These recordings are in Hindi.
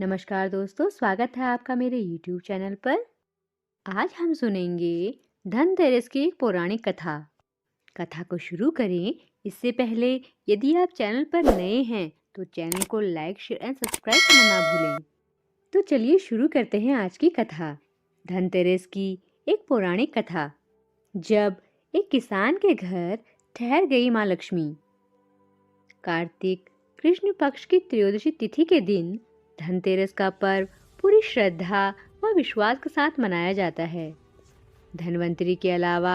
नमस्कार दोस्तों, स्वागत है आपका मेरे YouTube चैनल पर। आज हम सुनेंगे धनतेरस की एक पौराणिक कथा। कथा को शुरू करें इससे पहले यदि आप चैनल पर नए हैं तो चैनल को लाइक, शेयर एंड सब्सक्राइब करना ना भूलें। तो चलिए शुरू करते हैं आज की कथा। धनतेरस की एक पौराणिक कथा। जब एक किसान के घर ठहर गई माँ लक्ष्मी। कार्तिक कृष्ण पक्ष की त्रयोदशी तिथि के दिन धनतेरस का पर्व पूरी श्रद्धा व विश्वास के साथ मनाया जाता है। धनवंतरी के अलावा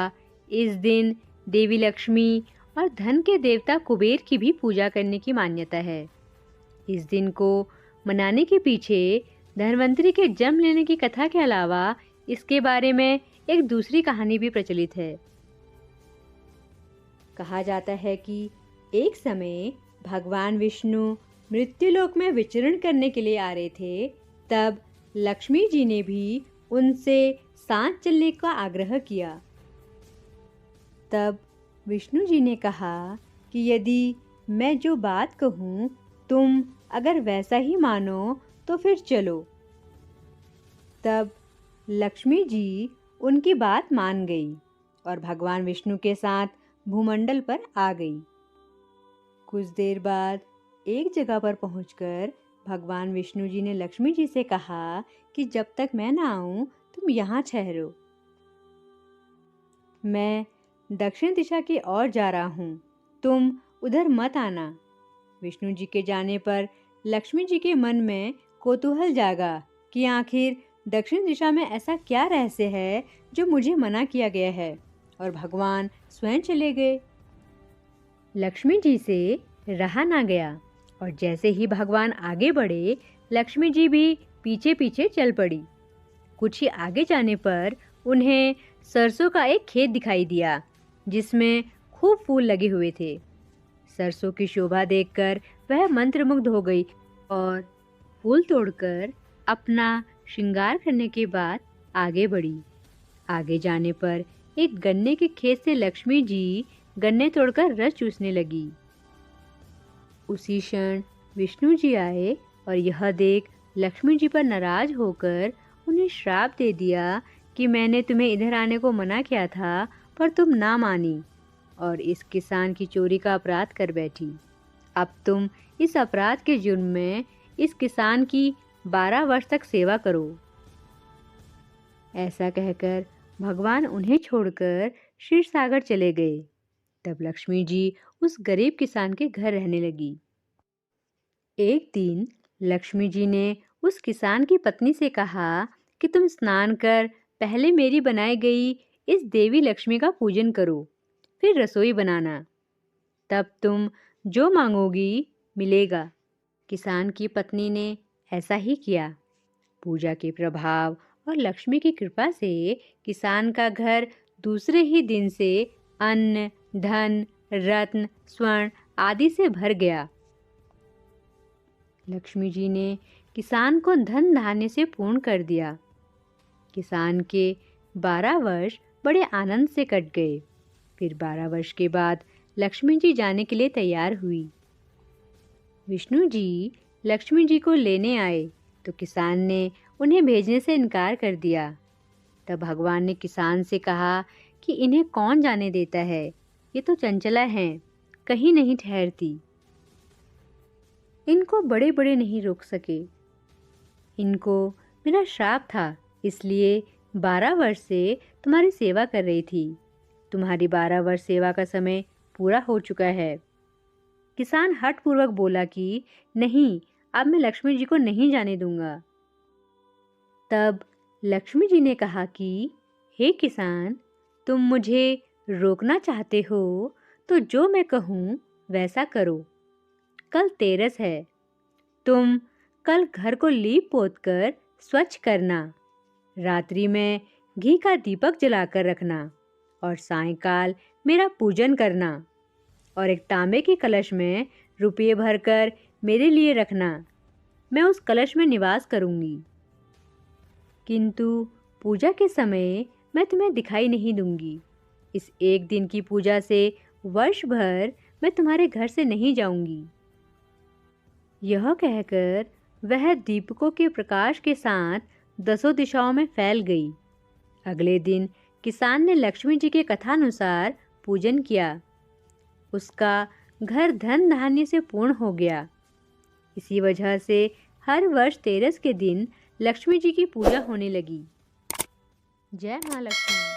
इस दिन देवी लक्ष्मी और धन के देवता कुबेर की भी पूजा करने की मान्यता है। इस दिन को मनाने के पीछे धनवंतरी के जन्म लेने की कथा के अलावा इसके बारे में एक दूसरी कहानी भी प्रचलित है। कहा जाता है कि एक समय भगवान विष्णु मृत्युलोक में विचरण करने के लिए आ रहे थे। तब लक्ष्मी जी ने भी उनसे साथ चलने का आग्रह किया। तब विष्णु जी ने कहा कि यदि मैं जो बात कहूँ तुम अगर वैसा ही मानो तो फिर चलो। तब लक्ष्मी जी उनकी बात मान गई और भगवान विष्णु के साथ भूमंडल पर आ गई। कुछ देर बाद एक जगह पर पहुंचकर भगवान विष्णु जी ने लक्ष्मी जी से कहा कि जब तक मैं ना आऊं तुम यहाँ ठहरो। मैं दक्षिण दिशा की ओर जा रहा हूँ, तुम उधर मत आना। विष्णु जी के जाने पर लक्ष्मी जी के मन में कौतूहल जागा कि आखिर दक्षिण दिशा में ऐसा क्या रहस्य है जो मुझे मना किया गया है, और भगवान स्वयं चले गए। लक्ष्मी जी से रहा ना गया और जैसे ही भगवान आगे बढ़े लक्ष्मी जी भी पीछे पीछे चल पड़ी। कुछ ही आगे जाने पर उन्हें सरसों का एक खेत दिखाई दिया जिसमें खूब फूल लगे हुए थे। सरसों की शोभा देखकर वह मंत्रमुग्ध हो गई और फूल तोड़कर अपना श्रृंगार करने के बाद आगे बढ़ी। आगे जाने पर एक गन्ने के खेत से लक्ष्मी जी गन्ने तोड़कर रस चूसने लगी। उसी क्षण विष्णु जी आए और यह देख लक्ष्मी जी पर नाराज होकर उन्हें श्राप दे दिया कि मैंने तुम्हें इधर आने को मना किया था पर तुम ना मानी और इस किसान की चोरी का अपराध कर बैठी। अब तुम इस अपराध के जुर्म में इस किसान की 12 वर्ष तक सेवा करो। ऐसा कहकर भगवान उन्हें छोड़कर क्षीर सागर चले गए। तब लक्ष्मी जी उस गरीब किसान के घर रहने लगी। एक दिन लक्ष्मी जी ने उस किसान की पत्नी से कहा कि तुम स्नान कर पहले मेरी बनाई गई इस देवी लक्ष्मी का पूजन करो, फिर रसोई बनाना, तब तुम जो मांगोगी मिलेगा। किसान की पत्नी ने ऐसा ही किया। पूजा के प्रभाव और लक्ष्मी की कृपा से किसान का घर दूसरे ही दिन से अन्न, धन, रत्न, स्वर्ण आदि से भर गया। लक्ष्मी जी ने किसान को धन धान्य से पूर्ण कर दिया। किसान के 12 वर्ष बड़े आनंद से कट गए। फिर 12 वर्ष के बाद लक्ष्मी जी जाने के लिए तैयार हुई। विष्णु जी लक्ष्मी जी को लेने आए तो किसान ने उन्हें भेजने से इनकार कर दिया। तब भगवान ने किसान से कहा कि इन्हें कौन जाने देता है, ये तो चंचला हैं, कहीं नहीं ठहरती। इनको बड़े बड़े नहीं रोक सके। इनको मेरा श्राप था, इसलिए 12 वर्ष से तुम्हारी सेवा कर रही थी। तुम्हारी 12 वर्ष सेवा का समय पूरा हो चुका है। किसान हठपूर्वक बोला कि नहीं, अब मैं लक्ष्मी जी को नहीं जाने दूंगा। तब लक्ष्मी जी ने कहा कि हे किसान, तुम मुझे रोकना चाहते हो तो जो मैं कहूँ वैसा करो। कल तेरस है, तुम कल घर को लीप पोत कर स्वच्छ करना। रात्रि में घी का दीपक जलाकर रखना और सायंकाल मेरा पूजन करना और एक तांबे के कलश में रुपये भरकर मेरे लिए रखना। मैं उस कलश में निवास करूंगी, किंतु पूजा के समय मैं तुम्हें दिखाई नहीं दूंगी। इस एक दिन की पूजा से वर्ष भर मैं तुम्हारे घर से नहीं जाऊंगी। यह कहकर वह दीपकों के प्रकाश के साथ दसों दिशाओं में फैल गई। अगले दिन किसान ने लक्ष्मी जी के कथानुसार पूजन किया। उसका घर धन धान्य से पूर्ण हो गया। इसी वजह से हर वर्ष तेरस के दिन लक्ष्मी जी की पूजा होने लगी। जय माँ लक्ष्मी।